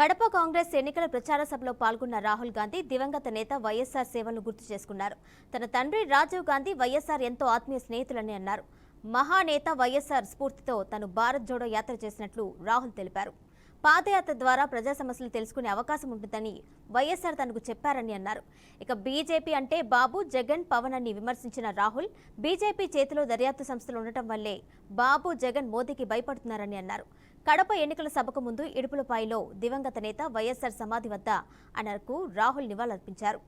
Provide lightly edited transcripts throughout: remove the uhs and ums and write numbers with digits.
కడప కాంగ్రెస్ ఎన్నికల ప్రచార సభలో పాల్గొన్న రాహుల్ గాంధీ దివంగత నేత వైఎస్ఆర్ సేవలను గుర్తు చేసుకున్నారు. తన తండ్రి రాజీవ్ గాంధీ వైఎస్ఆర్ ఎంతో ఆత్మీయ స్నేహితులని అన్నారు. మహానేత వైఎస్ఆర్ స్ఫూర్తితో తాను భారత్ జోడో యాత్ర చేసినట్లు రాహుల్ తెలిపారు. పాదయాత్ర ద్వారా ప్రజా సమస్యలు తెలుసుకునే అవకాశం ఉంటుందని వైఎస్ఆర్ తనకు చెప్పారని అన్నారు. ఇక బీజేపీ అంటే బాబు, జగన్, పవన్ అని విమర్శించిన రాహుల్ బీజేపీ చేతిలో దర్యాప్తు సంస్థలు ఉండటం వల్లే బాబు, జగన్ మోదీకి భయపడుతున్నారని అన్నారు. కడప ఎన్నికల సభకు ముందు ఇడుపులపాయలో దివంగత నేత వైఎస్ఆర్ సమాధి వద్ద ఆయనకు రాహుల్ నివాళులర్పించారు.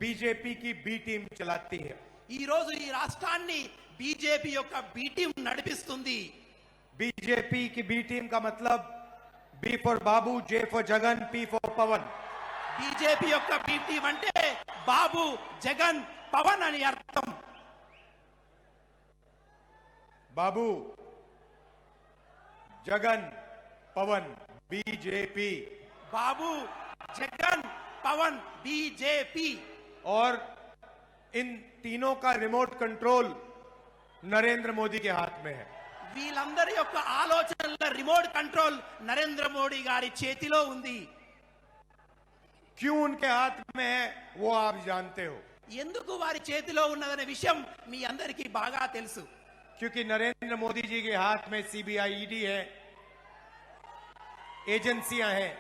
బీజేపీ కి బి టీం చలాती है। ఈ రోజు ఈ రాష్ట్రాన్ని బీజేపీ యొక్క బి టీం నడిపిస్తుంది। बीजेपी की बी टीम का मतलब B for Babu, J for Jagan, P for Pawan. BJP యొక్క బి టీం అంటే బాబు, జగన్, పవన్ అని అర్థం। बाबू, जगन, पवन, बीजेपी। బాబు, జగన్, పవన్, బీజేపీ। और इन तीनों का रिमोट कंट्रोल नरेंद्र मोदी के हाथ में है। వీళ్ళందరి యొక్క ఆలోచనల రిమోట్ కంట్రోల్ నరేంద్ర మోడీ గారి చేతిలో ఉంది। क्यों उनके हाथ में है वो आप जानते हो। ఎందుకు వారి చేతిలో ఉన్నదనే విషయం మీ అందరికీ బాగా తెలుసు। क्योंकि नरेंद्र मोदी जी के हाथ में सीबीआई, ईडी है, एजेंसियां हैं।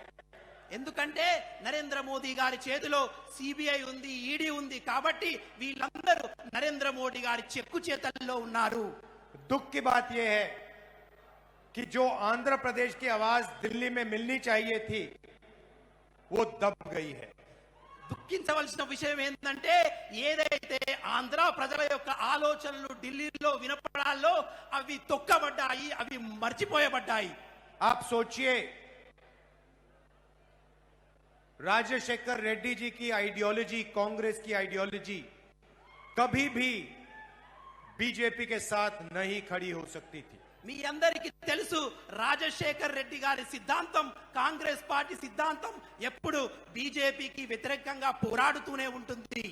ఎందుకంటే నరేంద్ర మోదీ గారి చేతిలో సిబిఐ ఉంది, ఈడీ ఉంది కాబట్టి వీళ్ళందరూ నరేంద్ర మోడీ గారి చెక్కు చేతల్లో ఉన్నారు। दुख की बात यह है कि जो आंध्र प्रदेश की आवाज दिल्ली में मिलनी चाहिए थी वो दब गई है। దుఃఖించవలసిన విషయం ఏంటంటే ఏదైతే ఆంధ్ర ప్రజల యొక్క ఆలోచనలు ఢిల్లీలో వినపడాలో అవి తొక్కబడ్డాయి, అవి మర్చిపోయబడ్డాయి। आप सोचिए, राजशेखर रेड्डी जी की आइडियोलॉजी, कांग्रेस की आइडियोलॉजी कभी भी बीजेपी के साथ नहीं खड़ी हो सकती थी। మీ అందరికీ తెలుసు రాజశేఖర్ రెడ్డి గారి సిద్ధాంతం, కాంగ్రెస్ పార్టీ సిద్ధాంతం ఎప్పుడు బీజేపీకి వ్యతిరేకంగా పోరాడుతూనే ఉంటుంది।